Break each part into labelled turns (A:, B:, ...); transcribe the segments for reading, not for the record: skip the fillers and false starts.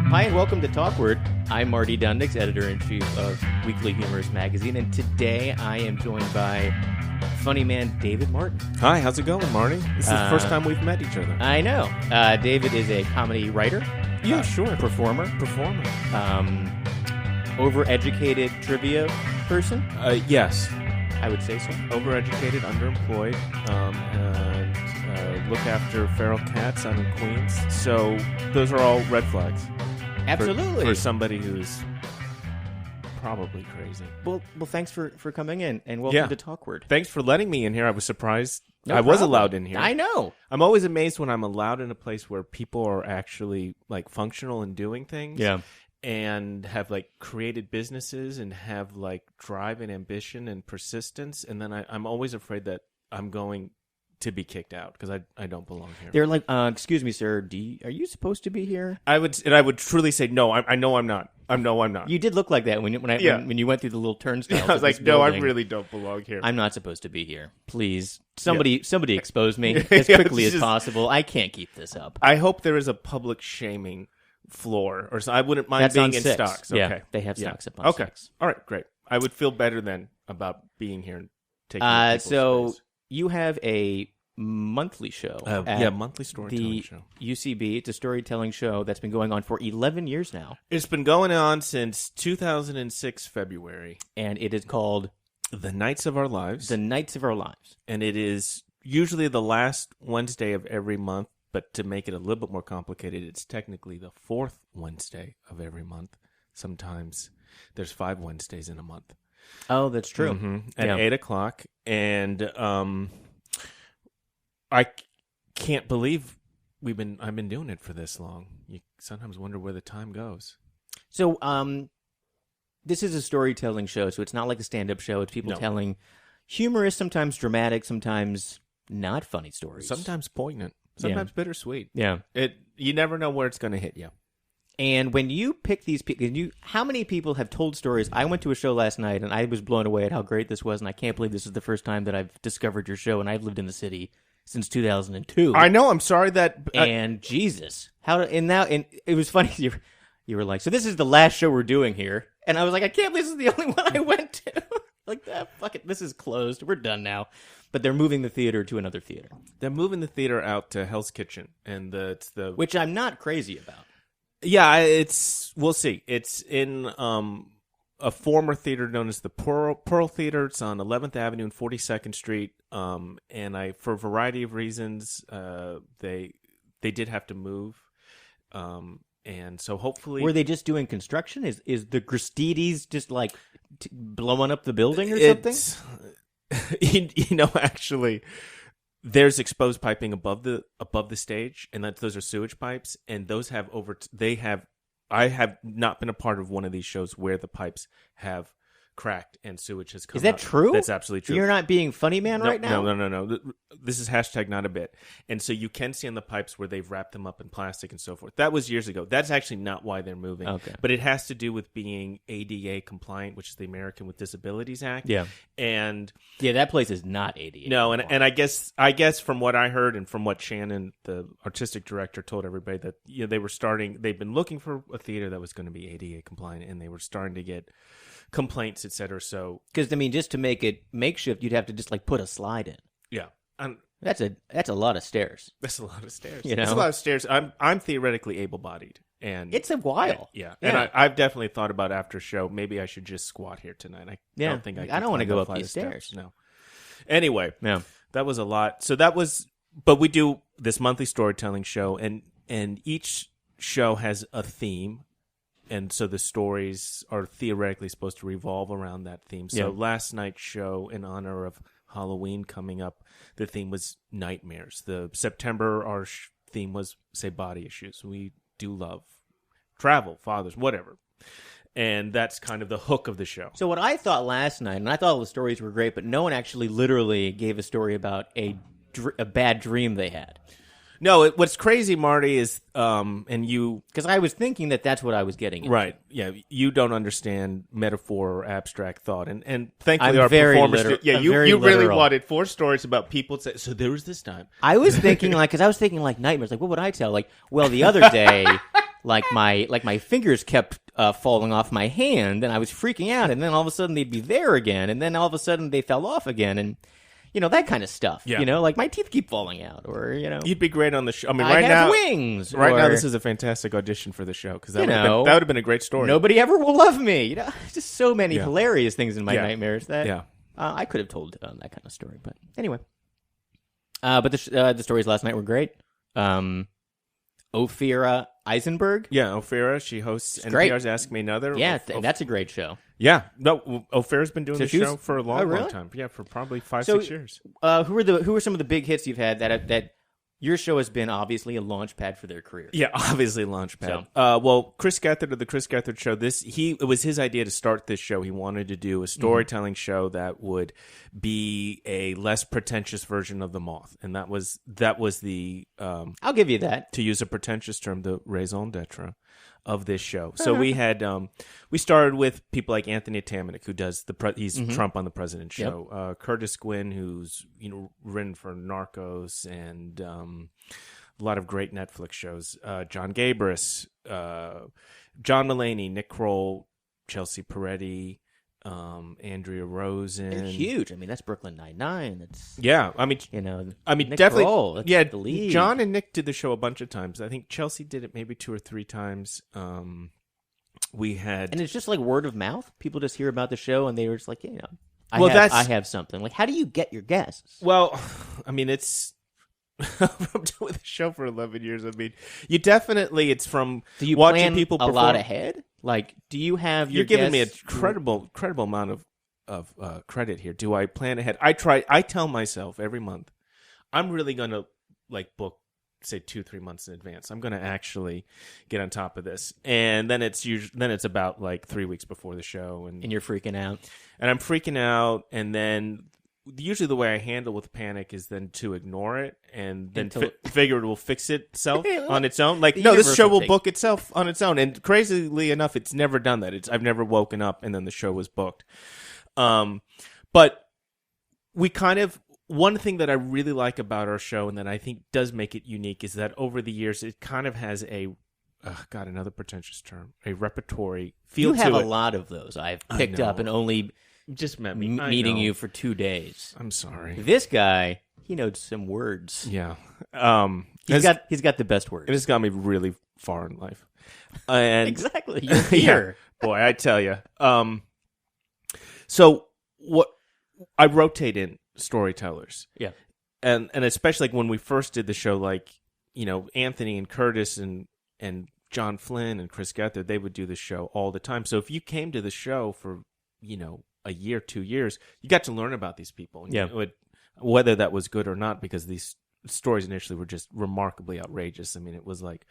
A: Hi, and welcome to Talkward. I'm Marty Dundix, editor-in-chief of Weekly Humorous Magazine, and today I am joined by funny man David Martin.
B: Hi, how's it going, Marty? This is the first time we've met each other.
A: I know. David is a comedy writer.
B: Yeah, sure.
A: Performer. Overeducated trivia person.
B: Yes.
A: I would say so.
B: Overeducated, underemployed, and look after feral cats out in Queens. So those are all red flags.
A: Absolutely.
B: For somebody who's probably crazy.
A: Well, thanks for coming in, and welcome to Talkward.
B: Thanks for letting me in here. I was surprised
A: No
B: was
A: problem.
B: allowed in here.
A: I know.
B: I'm always amazed when I'm allowed in a place where people are actually like functional and doing things.
A: Yeah.
B: And have like created businesses and have like drive and ambition and persistence. And then I'm always afraid that I'm going to be kicked out because I don't belong here.
A: They're like, excuse me, sir, are you supposed to be here?
B: I would truly say no. I know I'm not. I'm not.
A: You did look like that when you went through the little turnstiles.
B: I was like, no, I really don't belong here.
A: I'm not supposed to be here. Please, somebody expose me as quickly as possible. I can't keep this up.
B: I hope there is a public shaming floor, or so I wouldn't mind
A: That's
B: being
A: on
B: in
A: 6.
B: stocks. Okay,
A: Yeah, they have stocks up on
B: Okay,
A: 6.
B: all right, great. I would feel better then about being here and taking people's
A: So
B: space.
A: you have a monthly show.
B: Monthly storytelling show.
A: UCB. It's a storytelling show that's been going on for 11 years now.
B: It's been going on since 2006 February,
A: And it is called
B: The Nights of Our Lives.
A: The Nights of Our Lives.
B: And it is usually the last Wednesday of every month, but to make it a little bit more complicated, it's technically the 4th Wednesday of every month. Sometimes there's 5 Wednesdays in a month.
A: Oh, that's true.
B: Mm-hmm. At 8 o'clock. And I can't believe I've been doing it for this long. You sometimes wonder where the time goes.
A: So, this is a storytelling show, so it's not like a stand-up show. It's people telling humorous, sometimes dramatic, sometimes not funny stories.
B: Sometimes poignant, sometimes bittersweet.
A: Yeah.
B: You never know where it's going to hit you.
A: And when you pick these people, how many people have told stories? I went to a show last night, and I was blown away at how great this was, and I can't believe this is the first time that I've discovered your show, and I've lived in the city since 2002.
B: I know. I'm sorry that.
A: And Jesus, and it was funny. You were like, so this is the last show we're doing here, and I was like, I can't believe this is the only one I went to. Like that, fuck it, this is closed. We're done now. But they're moving the theater to another theater.
B: They're moving the theater out to Hell's Kitchen, and it's the
A: which I'm not crazy about.
B: Yeah, we'll see. It's in a former theater known as the Pearl Theater. It's on 11th Avenue and 42nd Street. And for a variety of reasons, they did have to move. And so hopefully,
A: were they just doing construction? Is the Gristides just like blowing up the building or something?
B: Actually, there's exposed piping above the stage, and those are sewage pipes, and those have I have not been a part of one of these shows where the pipes have cracked and sewage has come out.
A: Is that true?
B: That's absolutely true.
A: You're not being funny man right now?
B: No. This is hashtag not a bit. And so you can see on the pipes where they've wrapped them up in plastic and so forth. That was years ago. That's actually not why they're moving.
A: Okay.
B: But it has to do with being ADA compliant, which is the American with Disabilities Act.
A: Yeah.
B: And
A: yeah, that place is not ADA.
B: No, and I guess from what I heard and from what Shannon, the artistic director, told everybody that they've been looking for a theater that was going to be ADA compliant, and they were starting to get complaints, etc. So,
A: because just to make it makeshift, you'd have to just like put a slide in.
B: Yeah,
A: that's a lot of stairs.
B: That's a lot of stairs.
A: That's
B: a lot of stairs. I'm theoretically able-bodied, and
A: it's a while.
B: Yeah. And I've definitely thought about after show maybe I should just squat here tonight. I don't think I don't
A: want to go up these stairs.
B: No. Anyway,
A: that
B: was a lot. So but we do this monthly storytelling show, and each show has a theme. And so the stories are theoretically supposed to revolve around that theme. So last night's show, in honor of Halloween coming up, the theme was nightmares. The September, our theme was, say, body issues. We do love travel, fathers, whatever. And that's kind of the hook of the show.
A: So what I thought last night, and I thought all the stories were great, but no one actually literally gave a story about a bad dream they had.
B: No, what's crazy, Marty, is, and you...
A: Because I was thinking that's what I was getting at.
B: Right, yeah, you don't understand metaphor or abstract thought, and thankfully our performers... you really wanted 4 stories about people... So there was this time.
A: I was thinking, because I was thinking nightmares. Like, what would I tell? Like, well, the other day, my fingers kept falling off my hand, and I was freaking out. And then all of a sudden they'd be there again, and then all of a sudden they fell off again, and that kind of stuff.
B: Yeah.
A: Like my teeth keep falling out, or
B: you'd be great on the show. I mean,
A: I
B: right
A: have
B: now,
A: wings.
B: right
A: or,
B: now, this is a fantastic audition for the show because that
A: You
B: would have been a great story.
A: Nobody ever will love me. Just so many
B: Yeah.
A: hilarious things in my
B: Yeah.
A: nightmares that
B: Yeah.
A: I could have told that kind of story. But anyway, but the stories last night were great. Ophira Eisenberg.
B: Yeah, Ophira, she hosts
A: great.
B: NPR's Ask Me Another.
A: Yeah, that's a great show.
B: Yeah, no, Ophira's been doing
A: So
B: the
A: she was-
B: show for a long,
A: Oh, really?
B: long time. Yeah, for probably 5,
A: So-
B: 6 years.
A: Who are some of the big hits you've had that your show has been obviously a launch pad for their career?
B: Yeah, obviously Launchpad. Well, Chris Gethard of the Chris Gethard Show. It was his idea to start this show. He wanted to do a storytelling show that would be a less pretentious version of The Moth, and that was the
A: I'll give you that.
B: to use a pretentious term, the raison d'etre of this show. So we had we started with people like Anthony Tamanik, who does he's Trump on the President show. Curtis Gwynn, who's written for Narcos and a lot of great Netflix shows. John Gabris, John Mulaney, Nick Kroll, Chelsea Peretti, Andrea Rosen.
A: They're huge. I mean, that's Brooklyn Nine-Nine. That's
B: Yeah, I mean,
A: Nick
B: definitely.
A: Kroll, that's
B: Yeah,
A: the lead.
B: John and Nick did the show a bunch of times. I think Chelsea did it maybe 2 or 3 times. We had,
A: And it's just like word of mouth. People just hear about the show and they were just like, I have something. Like, how do you get your guests?
B: well, I mean, it's. I'm doing the show for 11 years. I mean, it's from
A: Do you
B: watching
A: plan
B: people
A: a
B: perform.
A: lot ahead? Like, do you have your
B: You're giving me a
A: guests-
B: credible amount of credit here. Do I plan ahead? I tell myself every month, I'm really going to book, say 2-3 months in advance. I'm going to actually get on top of this, and then it's about 3 weeks before the show, and
A: and you're freaking out.
B: I'm freaking out, and then usually the way I handle with panic is then to ignore it and then figure it will fix itself on its own. Like, no, this show will book itself on its own. And crazily enough, it's never done that. I've never woken up and then the show was booked. But we one thing that I really like about our show and that I think does make it unique is that over the years, it kind of has another pretentious term, a repertory feel to it.
A: You have a lot of those I've picked up and only
B: just met me.
A: meeting you for 2 days.
B: I'm sorry.
A: This guy, he knows some words.
B: Yeah.
A: He's got the best words.
B: It has got me really far in life. And
A: Exactly. You're here.
B: boy, I tell you. So what I rotate in storytellers.
A: Yeah.
B: And especially when we first did the show, Anthony and Curtis and John Flynn and Chris Gethard, they would do the show all the time. So if you came to the show for, a year, 2 years, you got to learn about these people. And whether that was good or not, because these stories initially were just remarkably outrageous. I mean, it was like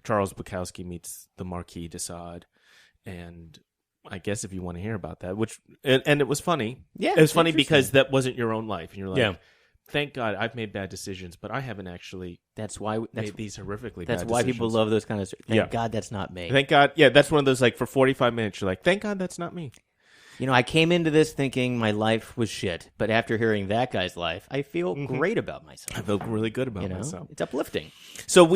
B: Charles Bukowski meets the Marquis de Sade. And I guess if you want to hear about that, and it was funny.
A: Yeah.
B: It was funny because that wasn't your own life. And you're like,
A: Yeah.
B: thank God I've made bad decisions, but I haven't actually made these horrifically bad decisions.
A: That's why people love those kind of stories. Thank God that's not me.
B: Thank God. Yeah, that's one of those, for 45 minutes, you're like, thank God that's not me.
A: I came into this thinking my life was shit, but after hearing that guy's life, I feel great about myself.
B: I feel really good about myself.
A: It's uplifting.
B: So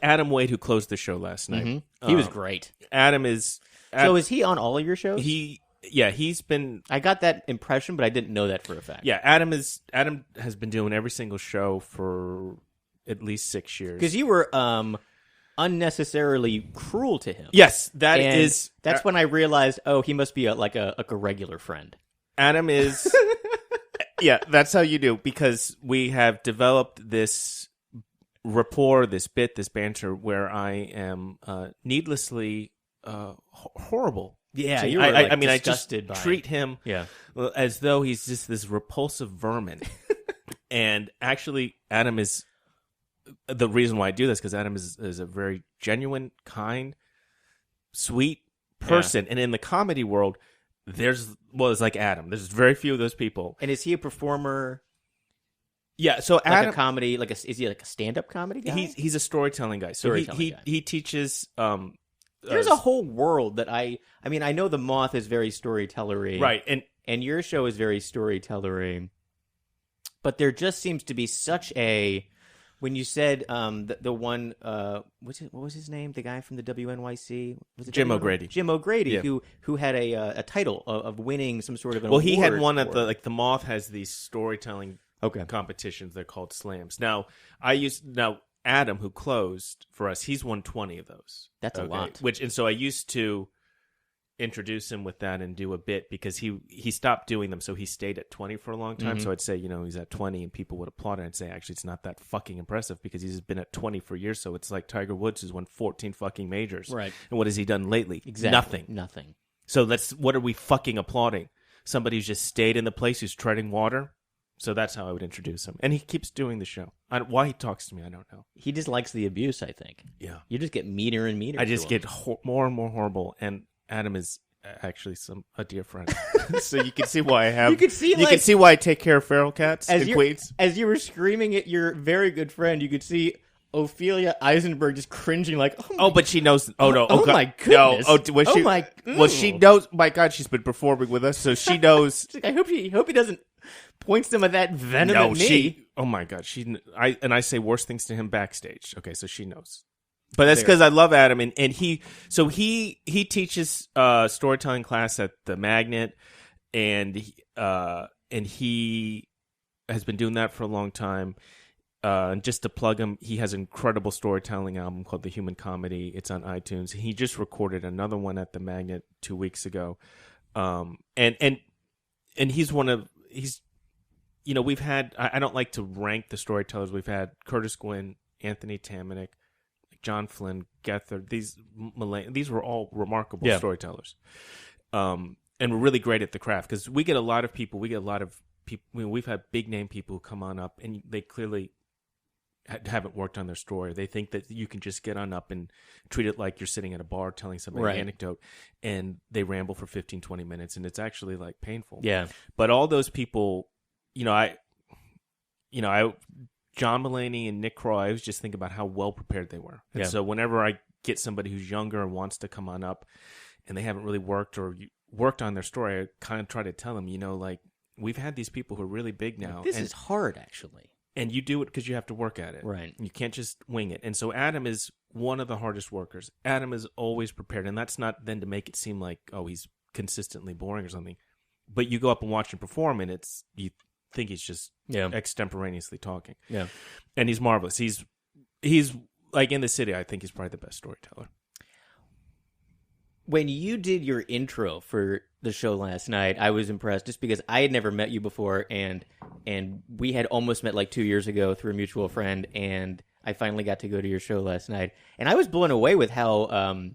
B: Adam Wade, who closed the show last night.
A: He was great.
B: Adam is...
A: So is he on all of your shows?
B: He's been...
A: I got that impression, but I didn't know that for a fact.
B: Yeah, Adam has been doing every single show for at least 6 years.
A: Because you were unnecessarily cruel to him.
B: Yes, that's
A: when I realized, he must be like a regular friend.
B: Adam is... yeah, that's how you do, because we have developed this rapport, this banter, where I am needlessly horrible.
A: Yeah,
B: So
A: you were
B: I just
A: disgusted by
B: treat him as though he's just this repulsive vermin. And actually, Adam is the reason why I do this, because Adam is a very genuine, kind, sweet person. Yeah. And in the comedy world, it's like Adam. There's very few of those people.
A: And is he a performer?
B: Yeah, so Adam,
A: a comedy, is he like a stand-up comedy guy?
B: He's a storytelling guy. So he teaches.
A: There's a whole world that I know The Moth is very storytellery,
B: right?
A: And your show is very storytellery, but there just seems to be such a when you said the one what was his name? The guy from the WNYC, was it
B: Jim
A: WNYC?
B: O'Grady.
A: Jim O'Grady,
B: Yeah.
A: who had a title of winning some sort of an
B: Well, he had
A: award
B: one at
A: for-
B: the Moth has these storytelling
A: Okay.
B: competitions. They're called slams. Now Adam, who closed for us, he's won 20 of those.
A: That's a lot.
B: And so I used to introduce him with that and do a bit because he stopped doing them, so he stayed at 20 for a long time. So I'd say, he's at 20 and people would applaud it. I'd say, actually, it's not that fucking impressive because he's been at 20 for years. So it's like Tiger Woods who's won 14 fucking majors.
A: Right.
B: And what has he done lately?
A: Exactly.
B: Nothing.
A: Nothing.
B: So what are we fucking applauding? Somebody who's just stayed in the place, who's treading water. So that's how I would introduce him. And he keeps doing the show. Why he talks to me, I don't know.
A: He just likes the abuse, I think.
B: Yeah.
A: You just get meaner and meaner.
B: I just
A: to him.
B: get more and more horrible. And Adam is actually a dear friend. So you can see why I have.
A: You can see
B: why I take care of feral cats in Queens.
A: As you were screaming at your very good friend, you could see Ophelia Eisenberg just cringing like,
B: But she knows. Oh no!
A: Oh
B: God.
A: my goodness!
B: No! Was she?
A: my!
B: Well, she knows. My God, she's been performing with us, so she knows.
A: I hope he doesn't point some of that venom at me.
B: Oh my God, I say worse things to him backstage. Okay, so she knows. But that's because I love Adam, and he teaches storytelling class at the Magnet, and he has been doing that for a long time. And just to plug him, he has an incredible storytelling album called The Human Comedy. It's on iTunes. He just recorded another one at the Magnet 2 weeks ago. And he's we've had, I don't like to rank the storytellers. We've had Curtis Gwynn, Anthony Tamanek, John Flynn, Gethard. These were all remarkable storytellers. And we're really great at the craft because we get a lot of people. We've had big name people who come on up and they clearly haven't worked on their story. They think that you can just get on up and treat it like you're sitting at a bar telling somebody an anecdote, and they ramble for 15, 20 minutes, and it's actually like painful.
A: Yeah.
B: But all those people, John Mulaney and Nick Croy, I always just think about how well prepared they were. And so whenever I get somebody who's younger and wants to come on up and they haven't really worked on their story, I kind of try to tell them, we've had these people who are really big now.
A: This is hard, actually.
B: And you do it because you have to work at it.
A: Right.
B: You can't just wing it. And so Adam is one of the hardest workers. Adam is always prepared. And that's not then to make it seem like, he's consistently boring or something. But you go up and watch him perform, and you think he's just extemporaneously talking. Yeah. And he's marvelous. He's like in the city, I think he's probably the best storyteller.
A: When you did your intro for the show last night, I was impressed just because I had never met you before, and we had almost met like 2 years ago through a mutual friend, and I finally got to go to your show last night, and I was blown away with how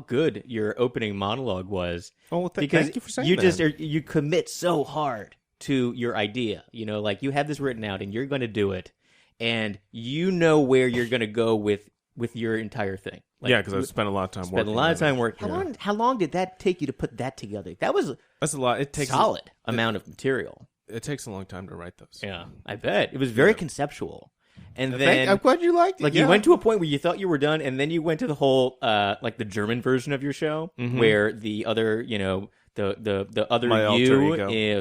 A: good your opening monologue was.
B: Oh, well,
A: thank
B: you for saying that.
A: You commit so hard to your idea, like you have this written out, and you're going to do it, and you know where you're going to go with your entire thing.
B: Because I spent a lot of time working.
A: Spent a lot of time working. How long did that take you to put that together?
B: That's a lot. It takes
A: solid amount of material.
B: It takes a long time to write those.
A: Yeah, I bet. It was very conceptual. And then
B: I'm glad you liked it.
A: Like you went to a point where you thought you were done, and then you went to the whole like the German version of your show, where the other, the other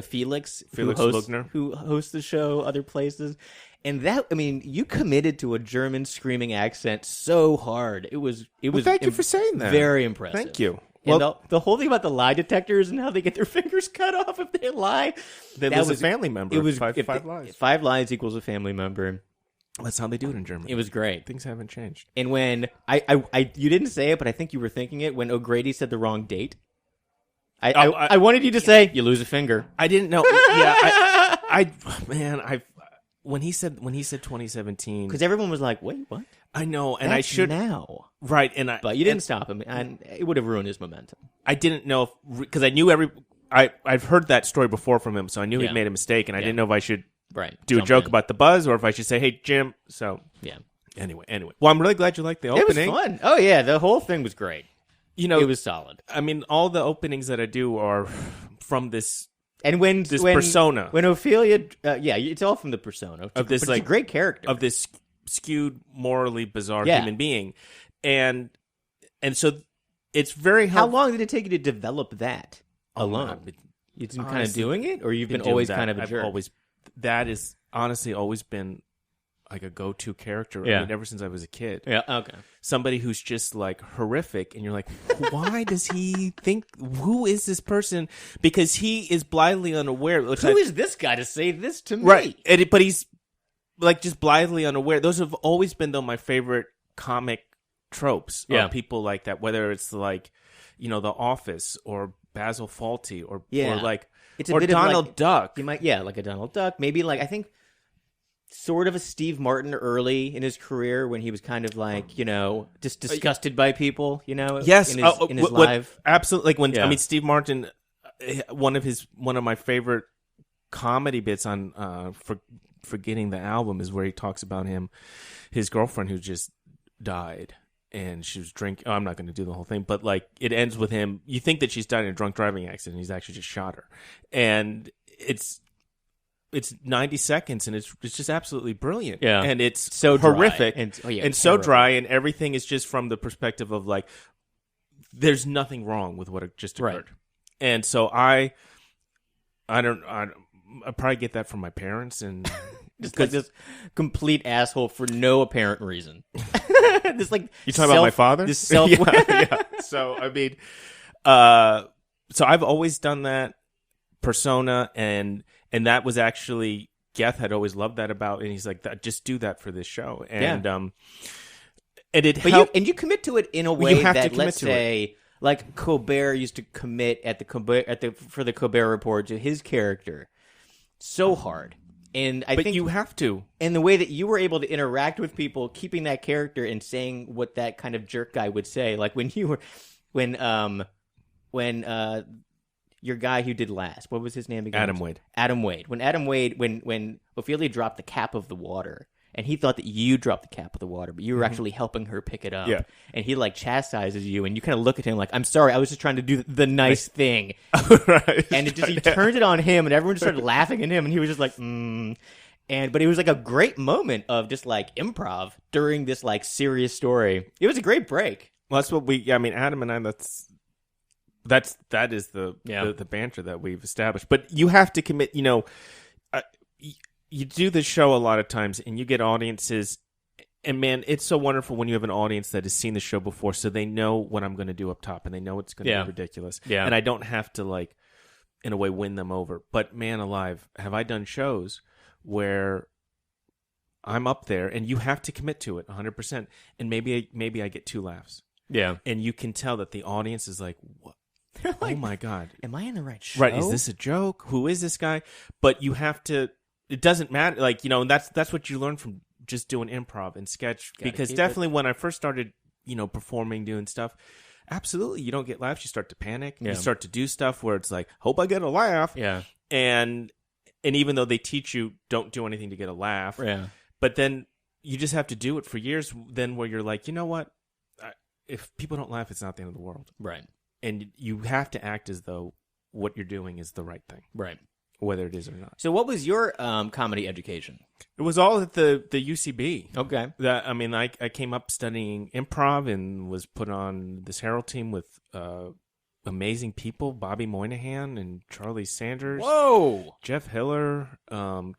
A: Felix
B: Lugner,
A: who hosts the show other places. And that, you committed to a German screaming accent so hard. It was.
B: Thank you for saying that.
A: Very impressive.
B: Thank you.
A: And the whole thing about the lie detectors and how they get their fingers cut off if they lie.
B: That was a family member. It was five lies.
A: 5 lies equals a family member.
B: That's how they do it in Germany.
A: It was great.
B: Things haven't changed.
A: And when you didn't say it, but I think you were thinking it when O'Grady said the wrong date. I wanted you to say you lose a finger.
B: I didn't know. When he said 2017,
A: because everyone was like, "Wait, what?"
B: I know, and
A: That's
B: I should
A: now,
B: right?
A: But you didn't stop him, and it would have ruined his momentum.
B: I didn't know because I knew I've heard that story before from him, so I knew he'd made a mistake, and I didn't know if I should do a joke about the buzz or if I should say, "Hey, Jim." So Anyway, well, I'm really glad you liked the opening.
A: It was fun. Oh yeah, the whole thing was great. It was solid.
B: All the openings that I do are from this.
A: And when
B: persona,
A: when Ophelia, it's all from the persona
B: of this
A: a great character
B: of this skewed, morally bizarre human being, and so it's very helpful.
A: How long did it take you to develop that alone? You've been kind of doing it, or you've been always kind of a jerk?
B: That is honestly always been like a go-to character.
A: Yeah.
B: I mean, ever since I was a kid.
A: Yeah. Okay.
B: Somebody who's just like horrific, and you're like, why does he think? Who is this person? Because he is blithely unaware.
A: Who is this guy to say this to me?
B: Right? But he's like just blithely unaware. Those have always been though my favorite comic tropes.
A: Yeah.
B: People like that. Whether it's like, The Office or Basil Fawlty or like
A: it's a
B: or
A: bit
B: Donald
A: of like,
B: Duck.
A: You might like a Donald Duck. Maybe like I think sort of a Steve Martin early in his career when he was kind of like just disgusted by people.
B: Yes,
A: in his live.
B: Absolutely. Like when I mean Steve Martin, one of my favorite comedy bits on Forgetting the Album is where he talks about his girlfriend who just died. And she was drinking. I'm not going to do the whole thing, but like it ends with him. You think that she's died in a drunk driving accident. He's actually just shot her, and it's 90 seconds, and it's just absolutely brilliant.
A: Yeah,
B: and it's
A: so
B: horrific
A: dry.
B: and so dry, and everything is just from the perspective of like there's nothing wrong with what just occurred.
A: Right.
B: And so I probably get that from my parents and.
A: Just like this complete asshole for no apparent reason. This like
B: you talking about my father?
A: This self.
B: Yeah. So I mean, so I've always done that persona, and that was actually Geth had always loved that about, and he's like, just do that for this show, and and it helped.
A: You commit to it in a way that let's say. Like Colbert used to commit for the Colbert Report to his character so hard. And I think
B: you have to.
A: And the way that you were able to interact with people, keeping that character and saying what that kind of jerk guy would say, like when your guy who did last, what was his name again?
B: Adam Wade.
A: When Ophelia dropped the cap of the water, and he thought that you dropped the cap of the water, but you were actually helping her pick it up.
B: Yeah.
A: And he like chastises you, and you kind of look at him like, "I'm sorry, I was just trying to do the nice thing."
B: Right.
A: And he turned it on him, and everyone just started laughing at him, and he was just like, but it was like a great moment of just like improv during this like serious story. It was a great break.
B: Well, that's what Adam and I, that is the banter that we've established. But you have to commit, you do this show a lot of times and you get audiences, and man, it's so wonderful when you have an audience that has seen the show before, so they know what I'm going to do up top and they know it's going to be ridiculous.
A: Yeah.
B: And I don't have to like, in a way, win them over. But man alive, have I done shows where I'm up there and you have to commit to it 100%. And maybe I get 2 laughs.
A: Yeah.
B: And you can tell that the audience is like, what?
A: Like,
B: oh my God.
A: Am I in the right show?
B: Right. Is this a joke? Who is this guy? But you have to, it doesn't matter. Like, and that's what you learn from just doing improv and sketch. Because definitely when I first started, performing, doing stuff, absolutely, you don't get laughs. You start to panic. Yeah. You start to do stuff where it's like, hope I get a laugh.
A: Yeah.
B: And even though they teach you, don't do anything to get a laugh.
A: Yeah.
B: But then you just have to do it for years. Then where you're like, you know what? If people don't laugh, it's not the end of the world.
A: Right.
B: And you have to act as though what you're doing is the right thing.
A: Right.
B: Whether it is or not.
A: So what was your comedy education?
B: It was all at the UCB.
A: Okay.
B: I came up studying improv and was put on this Herald team with amazing people, Bobby Moynihan and Charlie Sanders.
A: Whoa!
B: Jeff Hiller,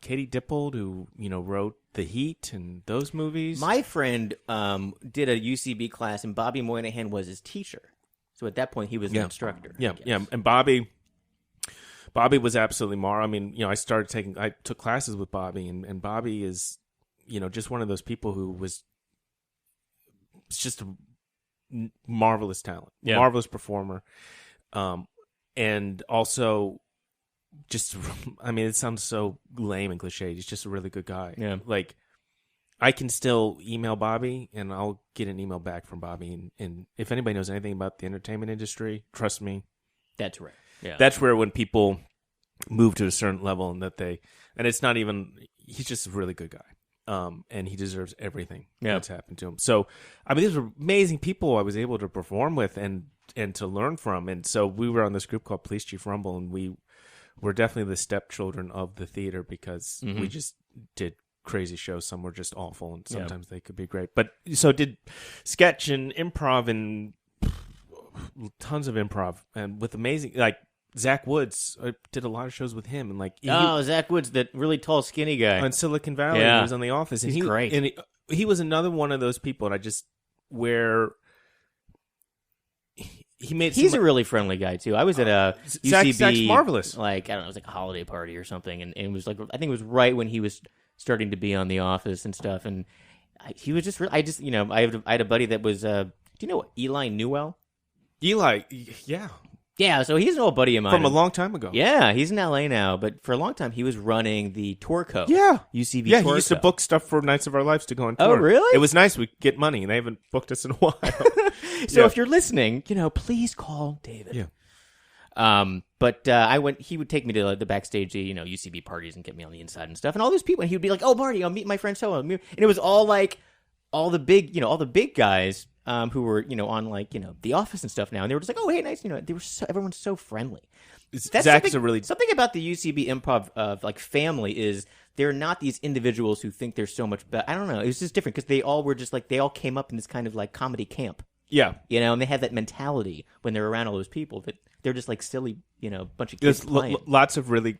B: Katie Dippold, who, wrote The Heat and those movies.
A: My friend did a UCB class, and Bobby Moynihan was his teacher. So at that point, he was an instructor.
B: Yeah. And Bobby was absolutely I took classes with Bobby, and Bobby is, just one of those people who was just a marvelous talent, marvelous performer. And also just, it sounds so lame and cliche. He's just a really good guy.
A: Yeah.
B: Like, I can still email Bobby, and I'll get an email back from Bobby. And if anybody knows anything about the entertainment industry, trust me.
A: That's right. Yeah.
B: That's where when people move to a certain level and it's not even, he's just a really good guy. And he deserves everything that's happened to him. So, these are amazing people I was able to perform with and to learn from. And so we were on this group called Police Chief Rumble, and we were definitely the stepchildren of the theater because we just did crazy shows. Some were just awful, and sometimes they could be great. But so did sketch and improv and tons of improv, and with amazing, like, Zach Woods. I did a lot of shows with him, and like
A: Zach Woods, that really tall, skinny guy
B: on Silicon Valley.
A: Yeah.
B: He was on The Office, and
A: He's great.
B: And he was another one of those people, and I just where he made.
A: He's a really friendly guy too. I was at a UCB,
B: Zach's marvelous.
A: Like, I don't know, it was like a holiday party or something, and it was like, I think it was right when he was starting to be on The Office and stuff, and he was just. I had a buddy that was. Do you know Eli Newell?
B: Eli, yeah.
A: Yeah, so he's an old buddy of mine.
B: From a long time ago.
A: Yeah, he's in LA now, but for a long time he was running the Torco.
B: Yeah.
A: UCB
B: Yeah,
A: Torco.
B: he used to book stuff for Nights of Our Lives to go on tour.
A: Oh, really?
B: It was nice. We get money, and they haven't booked us in a while.
A: So if you're listening, please call David.
B: Yeah.
A: But I went. He would take me to the backstage, UCB parties and get me on the inside and stuff. And all those people, and he would be like, "Oh, Marty, I'll meet my friend so." And it was all like all the big guys who were on The Office and stuff now, and they were just like, "Oh, hey, nice." They were everyone's so friendly.
B: Zach is
A: something about the UCB improv family is they're not these individuals who think they're so much better. I don't know. It was just different because they all were just like they all came up in this kind of like comedy camp.
B: Yeah.
A: And they had that mentality when they're around all those people that they're just like silly, bunch of kids playing.
B: Lots of really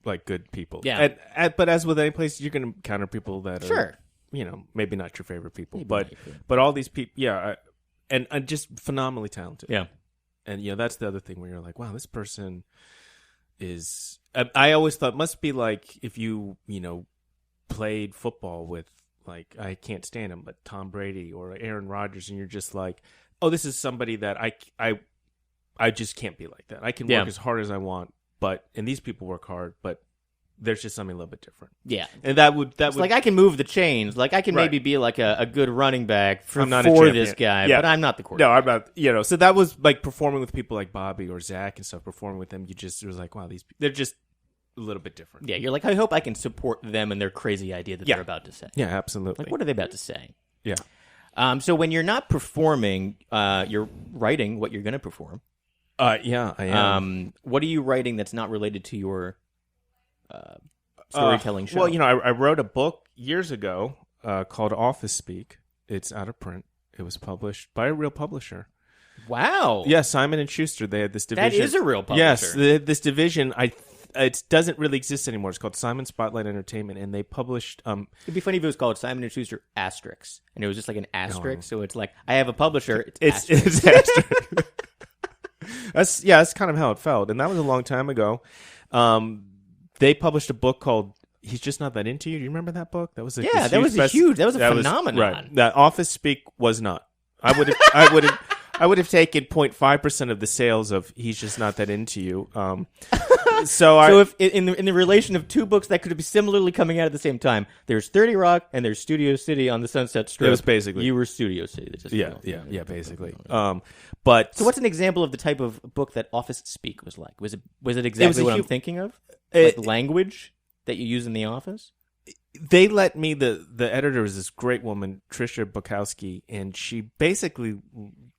B: like good people.
A: Yeah.
B: But as with any place, you're going to encounter people that
A: Sure.
B: are, maybe not your favorite people,
A: Maybe
B: but
A: not your favorite.
B: but all these people, yeah, and just phenomenally talented.
A: Yeah.
B: And that's the other thing where you're like, wow, this person is. I always thought it must be like if you played football with, like, I can't stand him, but Tom Brady or Aaron Rodgers, and you're just like, oh, this is somebody that I just can't be like that. I can work as hard as I want, and these people work hard, but there's just something a little bit different.
A: Yeah.
B: And that would
A: like I can move the chains. Like I can
B: Right.
A: maybe be like a good running back for
B: not a champion.
A: this guy,
B: Yeah.
A: but I'm not the quarterback.
B: No, I'm not. So that was like performing with people like Bobby or Zach and stuff. Performing with them, it was like, wow, they're just a little bit different.
A: Yeah, you're like, I hope I can support them and their crazy idea that they're about to say.
B: Yeah, absolutely.
A: Like, what are they about to say?
B: Yeah.
A: So when you're not performing, you're writing what you're going to perform.
B: Yeah, I am.
A: What are you writing that's not related to your storytelling show?
B: Well, I wrote a book years ago called Office Speak. It's out of print. It was published by a real publisher.
A: Wow.
B: Yeah, Simon and Schuster. They had this division.
A: That is a real publisher.
B: Yes, this division. It doesn't really exist anymore. It's called Simon Spotlight Entertainment, and they published.
A: It'd be funny if it was called Simon and Schuster Asterix, and it was just like an asterisk. So it's like, I have a publisher. It's
B: asterisk. That's kind of how it felt, and that was a long time ago. They published a book called "He's Just Not That Into You." Do you remember that book? That was a
A: that was a phenomenon.
B: Right. That Office Speak was not. I would have taken 0.5% of the sales of "He's Just Not That Into You." So
A: if in the relation of two books that could be similarly coming out at the same time, there's 30 Rock and there's Studio City on the Sunset Strip.
B: It was basically
A: you were Studio City.
B: Yeah, basically. But
A: so what's an example of the type of book that Office Speak was like? Was it exactly what I'm thinking of? Like language that you use in the office?
B: They let me, the editor was this great woman, Trisha Bukowski, and she basically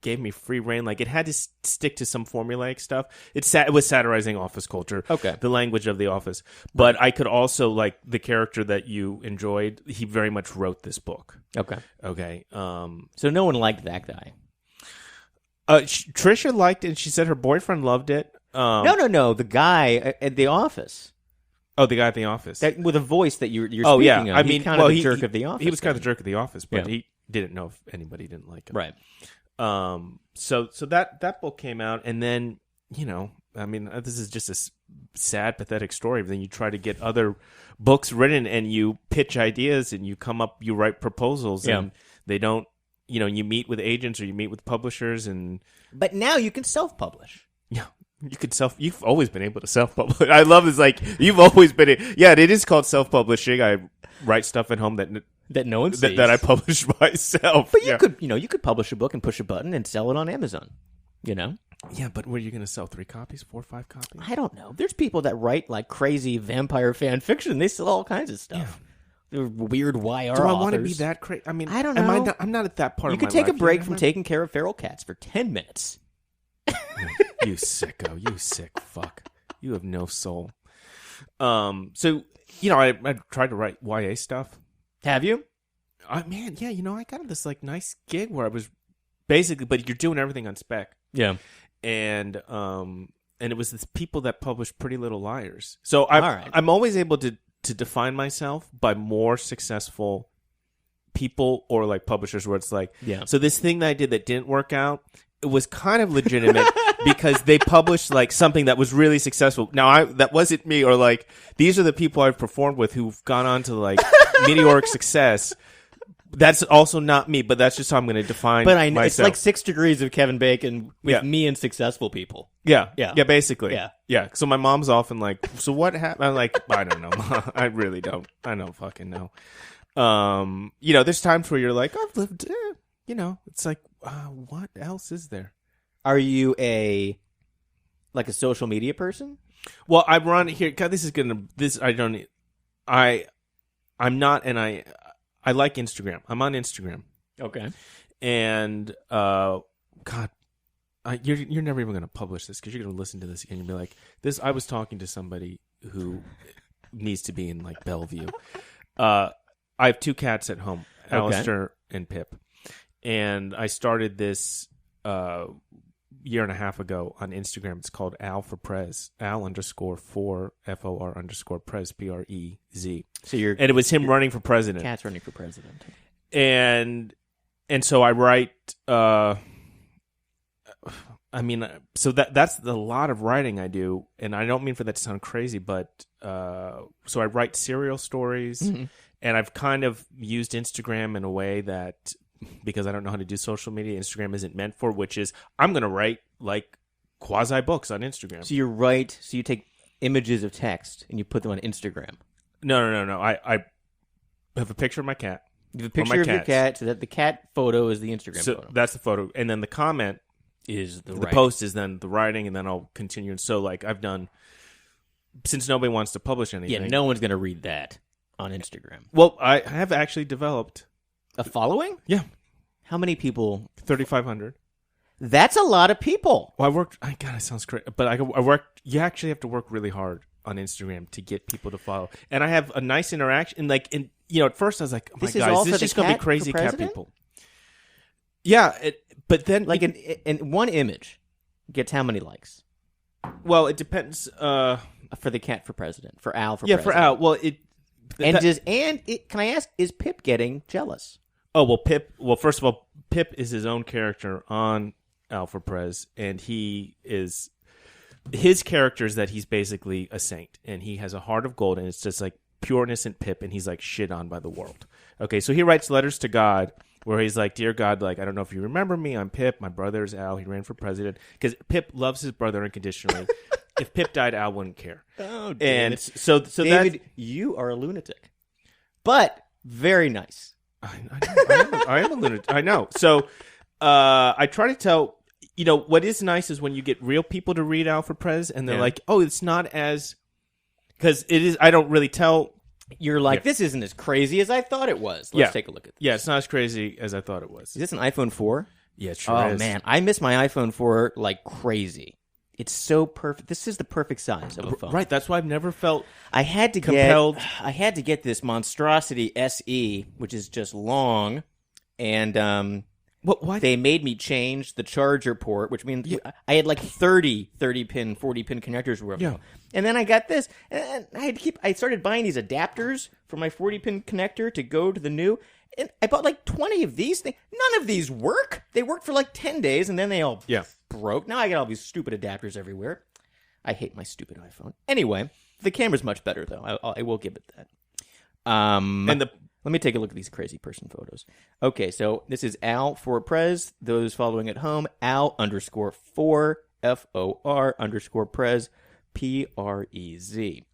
B: gave me free reign. Like, it had to stick to some formulaic stuff. It was satirizing office culture, the language of the office. But I could also, like, the character that you enjoyed, he very much wrote this book. Okay.
A: So no one liked that guy.
B: Trisha liked it, and she said her boyfriend loved it.
A: No. The guy at the office.
B: Oh, the guy at the office.
A: With a voice that you're speaking of.
B: I mean,
A: he's kind of the jerk of the office.
B: He was kind of the jerk of the office, but he didn't know if anybody didn't like him.
A: Right.
B: So that book came out, and then, I mean, this is just a sad, pathetic story. But then you try to get other books written, and you pitch ideas, and you write proposals, and they don't, you meet with agents or you meet with publishers,
A: But now you can self-publish.
B: Yeah. You've always been able to self-publish. I love this, like, you've always been, it is called self-publishing. I write stuff at home
A: that no one sees.
B: That I publish myself.
A: But you could publish a book and push a button and sell it on Amazon,
B: Yeah, but where are you going to sell 3 copies, 4 or 5 copies?
A: I don't know. There's people that write like crazy vampire fan fiction. They sell all kinds of stuff. They're weird YR
B: Do I
A: authors.
B: want to be that crazy? I mean,
A: I don't know.
B: I'm not at that part of my life.
A: You could take a break from taking care of feral cats for 10 minutes.
B: You sicko. You sick fuck. You have no soul. So, I tried to write YA stuff.
A: Have you?
B: I got this like nice gig where I was basically, but you're doing everything on spec.
A: Yeah.
B: And and it was this people that published Pretty Little Liars. So I'm always able to define myself by more successful people or like publishers where it's like, so this thing that I did that didn't work out, it was kind of legitimate because they published like something that was really successful. Now that wasn't me, or like these are the people I've performed with who've gone on to like meteoric success. That's also not me, but that's just how I'm going to define.
A: But I know
B: myself.
A: it's like 6 degrees of Kevin Bacon with me and successful people.
B: Yeah, basically.
A: Yeah.
B: So my mom's often like, "So what happened?" I'm like, "I don't know. I really don't. I don't fucking know." There's times where you're like, "I've lived." It's like, what else is there?
A: Are you a social media person?
B: Well, I run here. God, I'm not, and I like Instagram. I'm on Instagram.
A: Okay.
B: And you're never even going to publish this because you're going to listen to this again and be like, "This." I was talking to somebody who needs to be in like Bellevue. I have 2 cats at home, Alistair and Pip, and I started this year and a half ago on Instagram. It's called Al for Prez, Al_4 FOR_ Prez PREZ. And it was him running for president.
A: Cats running for president.
B: And so I write. So that's a lot of writing I do, and I don't mean for that to sound crazy, but so I write serial stories, and I've kind of used Instagram in a way that, because I don't know how to do social media, Instagram isn't meant for, which is I'm going to write like quasi books on Instagram.
A: So you take images of text and you put them on Instagram.
B: No. I have a picture of my cat.
A: You have a picture of your cat, so that the cat photo is the Instagram photo.
B: That's the photo, and then the comment
A: is the
B: post is then the writing, and then I'll continue. And so like I've done, since nobody wants to publish anything.
A: Yeah, no one's going to read that on Instagram.
B: Well, I have actually developed
A: a following?
B: Yeah.
A: How many people?
B: 3,500.
A: That's a lot of people.
B: Well, God, it sounds great. But I worked. You actually have to work really hard on Instagram to get people to follow. And I have a nice interaction. At first I was like, "Oh my God, is this just going to be crazy cat people?" Yeah, but then
A: like in one image gets how many likes?
B: Well, it depends.
A: For the cat for president, for Al for president.
B: For Al. Well,
A: can I ask, is Pip getting jealous?
B: Oh, well, Pip. Well, first of all, Pip is his own character on Al for Prez, and his character is that he's basically a saint, and he has a heart of gold, and it's just like pure innocent Pip, and he's like shit on by the world. Okay, so he writes letters to God where he's like, "Dear God, like I don't know if you remember me. I'm Pip. My brother is Al. He ran for president because Pip loves his brother unconditionally. If Pip died, Al wouldn't care."
A: Oh,
B: and so
A: David, you are a lunatic, but very nice.
B: I am a lunatic. I know. So I try to tell, what is nice is when you get real people to read Al for Prez, and they're like, "Oh, it's not as," because it is. I don't really tell.
A: You're like, this isn't as crazy as I thought it was. Let's take a look at this.
B: Yeah, it's not as crazy as I thought it was.
A: Is this an iPhone 4?
B: Yeah, it sure is.
A: Oh, man. I miss my iPhone 4 like crazy. It's so perfect. This is the perfect size of a phone.
B: Right. That's why I've never felt
A: compelled. I had to get this monstrosity SE, which is just long, and
B: why?
A: They made me change the charger port, which means I had like 30-pin, 40-pin connectors or whatever. Yeah. And then I got this, and I started buying these adapters for my 40-pin connector to go to the new, and I bought like 20 of these things. None of these work. They worked for like 10 days, and then they all broke. Now I got all these stupid adapters everywhere. I hate my stupid iPhone. Anyway, the camera's much better, though. I will give it that. Let me take a look at these crazy person photos. Okay, so this is Al for Prez. Those following at home, Al_4 FOR _Prez PREZ.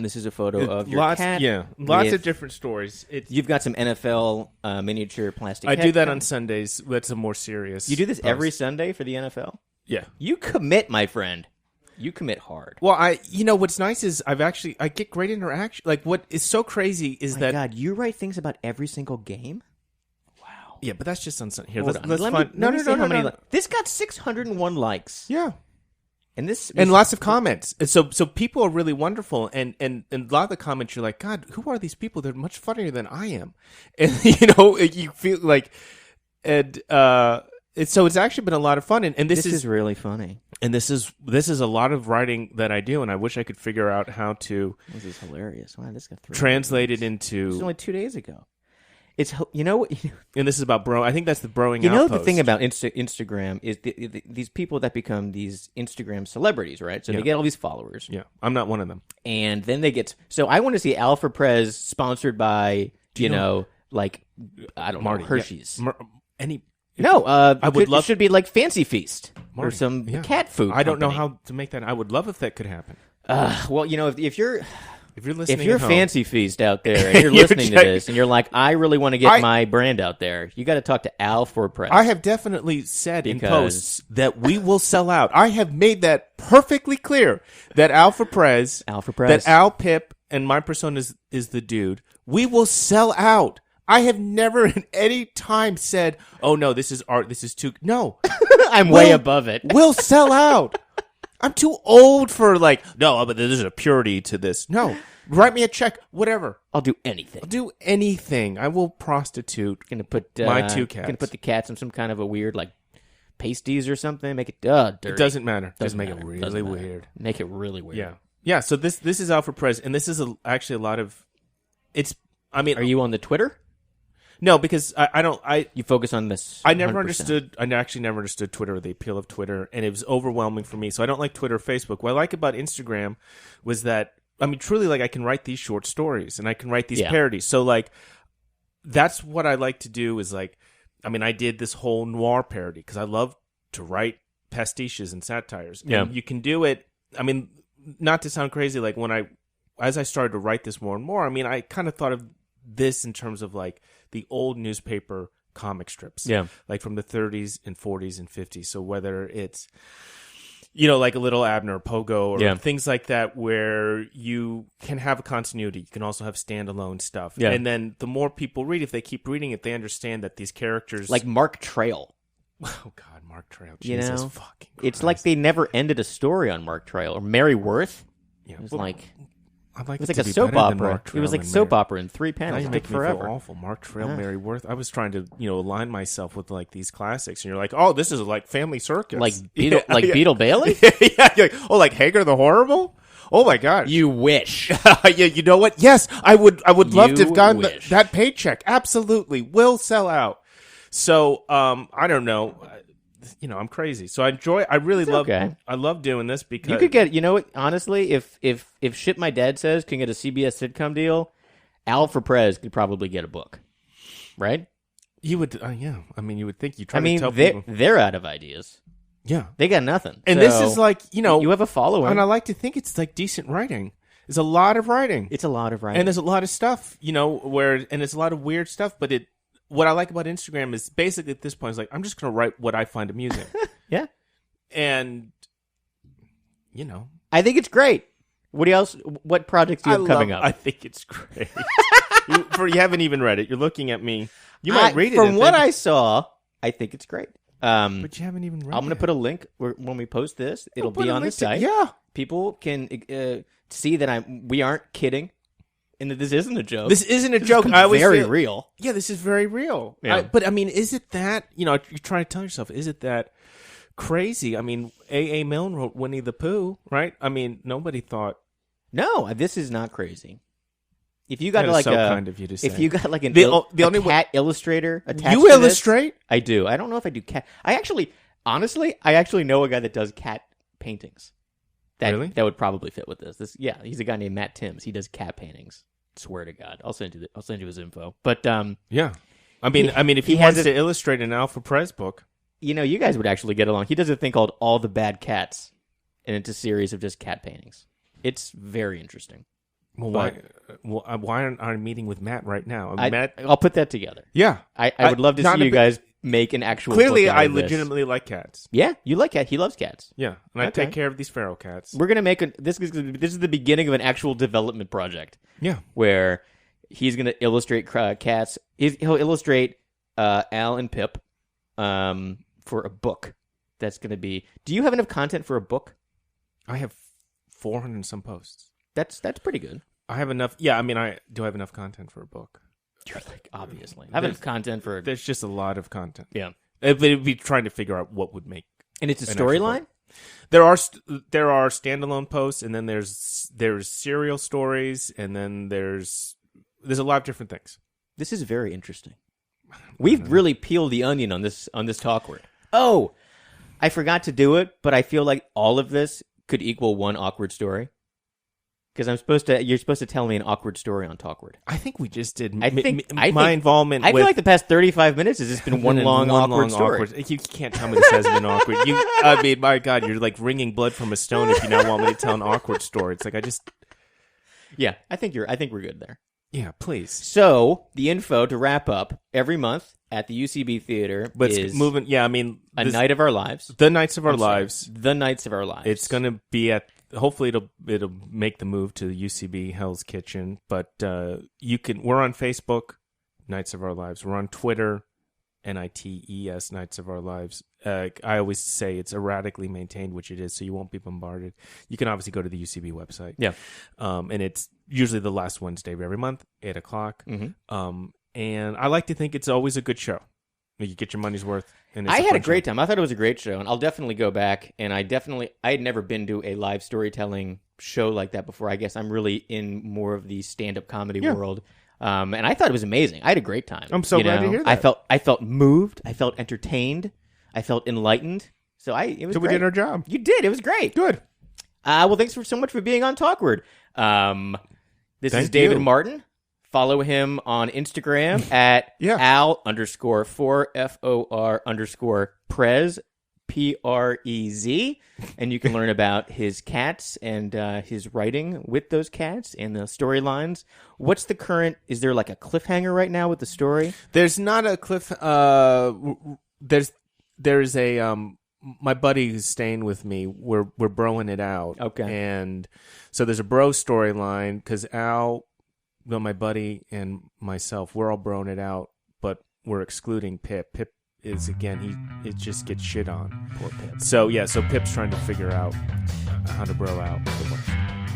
A: This is a photo of your cat.
B: Yeah, lots of different stories.
A: You've got some NFL miniature plastic.
B: I do that on Sundays. That's a more serious.
A: You do this every Sunday for the NFL?
B: Yeah.
A: You commit, my friend. You commit hard.
B: Well, what's nice is I get great interaction. Like what is so crazy is that
A: God, you write things about every single game. Wow.
B: Yeah, but that's just on Sunday. Here,
A: let's find. No. This got 601 likes.
B: Yeah.
A: And
B: lots of comments. And so people are really wonderful. And a lot of the comments, you're like, God, who are these people? They're much funnier than I am. And you feel like, and so it's actually been a lot of fun. And this
A: is really funny.
B: And this is a lot of writing that I do, and I wish I could figure out how to
A: This is hilarious. Wow, this got
B: translate it
A: This
B: into.
A: was only 2 days ago. It's you know
B: And this is about bro. I think that's the broing.
A: you know
B: outpost.
A: the thing about Instagram is these people that become these Instagram celebrities, right? So they get all these followers.
B: Yeah, I'm not one of them.
A: And then they get so I want to see Alpha Prez sponsored by you know like I don't
B: Marty,
A: know Hershey's.
B: Yeah.
A: No,
B: I would love
A: it should be like Fancy Feast or
B: Marty,
A: some
B: yeah.
A: cat food.
B: I don't know
A: company.
B: how to make that. I would love if that could happen.
A: Well, you know, if you're
B: listening,
A: if you're
B: at home,
A: Fancy Feast out there and you're listening to this and you're like, I really want to get my brand out there, you got to talk to Al for Press.
B: I have definitely said in posts that we will sell out. I have made that perfectly clear that Alpha Prez, that Al Pip, and my persona is the dude. We will sell out. I have never at any time said, "Oh no, this is art. This is too." No,
A: I'm way above it.
B: We'll sell out. I'm too old for no, but there's a purity to this. No, write me a check, whatever.
A: I'll do anything.
B: I'll do anything. I will prostitute.
A: Gonna put
B: my 2 cats.
A: Gonna put the cats in some kind of a weird pasties or something. Make it dirty.
B: It doesn't matter.
A: Doesn't
B: make
A: matter.
B: it really
A: Doesn't matter.
B: weird.
A: Make it really weird.
B: Yeah, yeah. So this is Alpha Prez, and this is actually a lot of. It's. I mean,
A: are you on the Twitter?
B: No, because I don't.
A: You focus on this.
B: I never understood. I actually never understood Twitter, or the appeal of Twitter, and it was overwhelming for me. So I don't like Twitter or Facebook. What I like about Instagram was that truly, I can write these short stories and I can write these parodies. So that's what I like to do. Is I did this whole noir parody because I love to write pastiches and satires.
A: Yeah,
B: and you can do it. Not to sound crazy, as I started to write this more and more, I kind of thought of this in terms of the old newspaper comic strips, from the 30s and 40s and 50s. So whether it's like a Little Abner, Pogo, or things like that, where you can have a continuity, you can also have standalone stuff.
A: Yeah.
B: And then the more people read, if they keep reading it, they understand that these characters,
A: like Mark Trail.
B: Oh God, Mark Trail, Jesus fucking Christ.
A: It's like they never ended a story on Mark Trail or Mary Worth.
B: Yeah,
A: it was
B: I'd like
A: it was
B: it
A: like
B: to
A: a
B: be
A: soap
B: better than
A: opera.
B: Mark
A: It
B: Trail
A: was like
B: and
A: soap
B: Mary.
A: opera in 3 panels.
B: Now you
A: It
B: make
A: took
B: me
A: forever.
B: feel awful. Mark Trail, Mary Worth. I was trying to, align myself with these classics, and you're like, oh, this is like Family Circus,
A: Like Beetle Bailey.
B: Yeah, you're like, oh, like Hagar the Horrible. Oh my gosh,
A: You wish.
B: yeah, you know what? Yes, I would love to have gotten
A: wish.
B: that paycheck. Absolutely, will sell out. So, I don't know. I'm crazy. So I really love.
A: okay.
B: I love doing this because
A: You could get. You know what? Honestly, if shit my dad says can get a CBS sitcom deal, Al for Prez could probably get a book, right?
B: you would. Yeah, you would think you try to tell
A: they're
B: people.
A: they're out of ideas.
B: Yeah,
A: They got nothing.
B: and
A: So,
B: this is
A: you have a following.
B: and I like to think it's decent writing. It's a lot of writing.
A: It's a lot of writing.
B: And there's a lot of stuff, and it's a lot of weird stuff. But what I like about Instagram is basically at this point, I'm just going to write what I find amusing.
A: yeah,
B: And,
A: I think it's great. What projects do you have coming up?
B: I think it's great. You haven't even read it. You're looking at me. You might read it.
A: From what I saw, I think it's great.
B: But you haven't even read it.
A: I'm going to put a link when we post this. It'll be on the site.
B: Yeah.
A: People can see that we aren't kidding, and that this isn't a joke.
B: This isn't a joke.
A: Very real.
B: Yeah, this is very real.
A: Yeah.
B: But is it that, you're trying to tell yourself, is it that crazy? A.A. Milne wrote Winnie the Pooh, right? Nobody thought.
A: No, this is not crazy. If you got
B: That is so kind of you to say.
A: if you got like a cat illustrator attached
B: You
A: to
B: illustrate?
A: This, I do. I don't know if I do cat. I actually know a guy that does cat paintings.
B: Really?
A: That would probably fit with this. Yeah, he's a guy named Matt Timms. He does cat paintings. Swear to God, I'll send you his info. But
B: yeah, if he wants to illustrate an Alpha Prez book,
A: you guys would actually get along. He does a thing called All the Bad Cats, and it's a series of just cat paintings. It's very interesting.
B: Well, why aren't I meeting with Matt right now? Matt,
A: I'll put that together.
B: Yeah,
A: I would love to see you guys make an actual.
B: Clearly,
A: book out
B: I
A: of this.
B: legitimately like cats.
A: Yeah, you like cats. He loves cats.
B: Yeah, and I take care of these feral cats.
A: We're gonna make this is the beginning of an actual development project.
B: Yeah,
A: where he's gonna illustrate cats. He'll illustrate Al and Pip for a book. That's gonna be. Do you have enough content for a book?
B: I have 400 and some posts.
A: That's pretty good.
B: I have enough. Yeah, I do have enough content for a book.
A: You're obviously. I have enough content for.
B: There's just a lot of content.
A: Yeah.
B: It'd be trying to figure out what would make.
A: And it's a storyline?
B: There are standalone posts, and then there's serial stories, and then there's a lot of different things.
A: This is very interesting. We've really peeled the onion on this Talkward. Oh, I forgot to do it, but I feel like all of this could equal one awkward story. Because you're supposed to tell me an awkward story on Talkward.
B: I think we just did.
A: My
B: involvement.
A: I feel like the past 35 minutes has just been one long awkward story.
B: You can't tell me this hasn't been awkward. I mean, my God, you're like wringing blood from a stone if you now want me to tell an awkward story. It's like
A: Yeah, I think we're good there.
B: Yeah, please.
A: So the info to wrap up every month at the UCB Theater is
B: moving. Yeah, I mean,
A: a night of our lives.
B: The Nights of Our Lives.
A: The Nights of Our Lives.
B: It's gonna be at. Hopefully, it'll make the move to the UCB Hell's Kitchen. But we're on Facebook, Nights of Our Lives. We're on Twitter, NITES, Nights of Our Lives. I always say it's erratically maintained, which it is, so you won't be bombarded. You can obviously go to the UCB website.
A: Yeah.
B: And it's usually the last Wednesday of every month, 8:00.
A: Mm-hmm.
B: And I like to think it's always a good show. You get your money's worth. And
A: I had a great time. I thought it was a great show, and I'll definitely go back. And I had never been to a live storytelling show like that before. I guess I'm really in more of the stand-up comedy world. And I thought it was amazing. I had a great time.
B: I'm so glad to hear that.
A: I felt moved. I felt entertained. I felt enlightened. So we
B: great. Did our job.
A: You did. It was great.
B: Good.
A: Well, thanks so much for being on Talkward. This is David Martin. Follow him on Instagram at Al_4 FOR_Prez PREZ, and you can learn about his cats and his writing with those cats and the storylines. What's the current? Is there like a cliffhanger right now with the story?
B: There's not a cliff. There's a my buddy who's staying with me. We're broing it out.
A: Okay,
B: and so there's a bro storyline because Al. No, my buddy and myself, we're all broing it out, but we're excluding Pip. Pip is, again, it just gets shit on.
A: Poor Pip.
B: So Pip's trying to figure out how to bro out.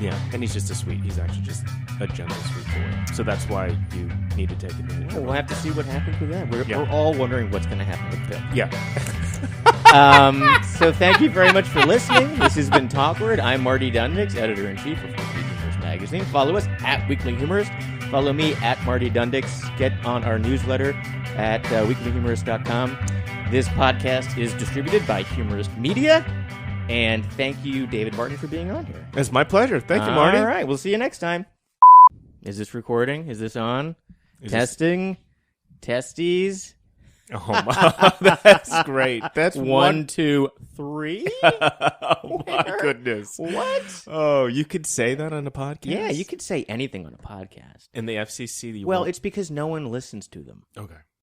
B: Yeah, and he's actually just a gentle, sweet boy. So that's why you need to take advantage of it.
A: We'll have to see what happens with that. We're all wondering what's going to happen with Pip.
B: Yeah.
A: So thank you very much for listening. This has been Talkward. I'm Marty Dundix, editor-in-chief of Weekly Humorist Magazine. Follow us at Weekly Humorist. Follow me at Marty Dundix. Get on our newsletter at weeklyhumorist.com. This podcast is distributed by Humorist Media. And thank you, David Martin, for being on here.
B: It's my pleasure. Thank you, Marty.
A: All right. We'll see you next time. Is this recording? Is this on? Testing? Testes?
B: Oh, my. That's great. That's
A: 1, 2, 3.
B: Oh, my goodness.
A: What?
B: Oh, you could say that on a podcast?
A: Yeah, you could say anything on a podcast.
B: And the FCC?
A: Well, it's because no one listens to them.
B: Okay.